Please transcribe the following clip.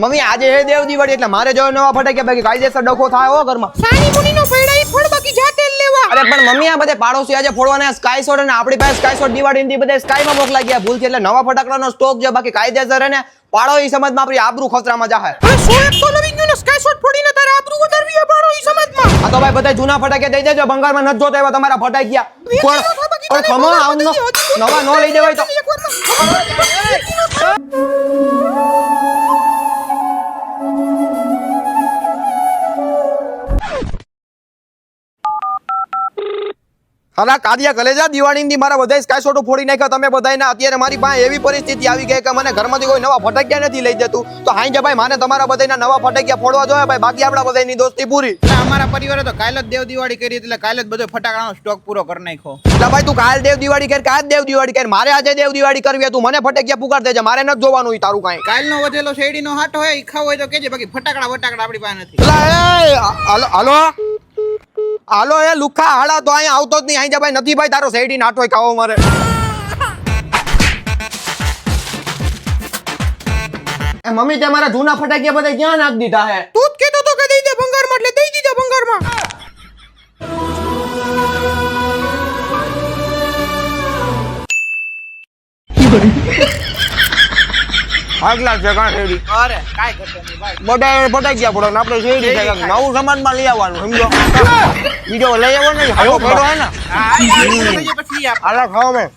Mummy આજે હે દેવ દિવાળી એટલે મારે જો નવા ફટાક્યા બાકી કાયદેસર ડખો થાય હો ઘરમાં. સાની મુનીનો પૈડા ઈ ફળ બાકી જાતે જ લેવા. અરે પણ મમ્મી આ બધે પાડોશી આજે ફોડવાના સ્કાય શોટ અને આપણી પાસે સ્કાય શોટ દિવાળીની બધે સ્કાયમાં મોકલા ગયા ભૂલથી એટલે નવા ફટાકડાનો સ્ટોક છે બાકી કાયદેસર હે ને પાડો ઈ સમાજમાં આપણી આબરૂ ખતરામાં જાહે. અરે 100 તો નવી ગયો ને સ્કાય શોટ ફોડીને તારે આબરૂ વધારવી આ પાડો ઈ સમાજમાં. આ તો ભાઈ બધા જૂના ફટાકિયા દઈ દેજો બંગાળમાં નથી જોતા એવા તમારા ફટાકિયા. પણ ખમો આવનો નવા નો લઈ દેવાય તો. હાલા કાદિયા કલેજા દિવાળીની મારા બધા સ્કાય શોટો ફોડી નાખ્યા તમે બધાયના. અત્યારે મારી પાસે એવી પરિસ્થિતિ આવી ગઈ કે મને ઘરમાંથી કોઈ નવા ફટાકિયા નથી લઈ જતું. તો હાઈ ભાઈ માને તમારા બધાયના નવા ફટાકિયા ફોડવા જોઈએ ભાઈ બાકી આપણા બધાયની દોસ્તી પૂરી. અમારા પરિવારે તો કાલ જ દેવ દિવાળી કરી એટલે કાલ જ બધો ફટાકડાનો સ્ટોક પૂરો કરી નાખ્યો. એટલે ભાઈ તું કાલ દેવ દિવાળી કર કાલ દેવ દિવાળી કર મારે આજે દેવ દિવાળી કરવી તું મને ફટાકિયા પુકાર દેજે મારે નથી જોવાનું ઈ તારું કાંઈ. કાલનો વધેલો શેરડીનો હાટો હોય ઈ ખાવો હોય તો કેજે બાકી ફટાકડા આપણી પાસે નથી. હાલો હાલો એ લુખા હાડા તો અહીંયા આવતો જ નહીં. અહીં જા ભાઈ નથી ભાઈ તારો શેરડી નાટોય ખાવો મારે. એ મમ્મી તે મારા જૂના ફટાકિયા બધા ક્યાં નાખ દીધા હે? તું જ કહેતો તો કે દઈ દે ભંગારમાં એટલે દઈ દીધા ભંગારમાં. આગલા છે કાં શેરડી અરે કાઈ ઘટે નહીં ભાઈ. બધા ફટાકિયા પડો ને આપણે શેરડી છે નવું સમાજમાં લઈ આવવાનું સમજો. બીજો લઈ આવવાનો ને હાલો પડો હે ને હા પછી આપ હાલા ખાઓ મેં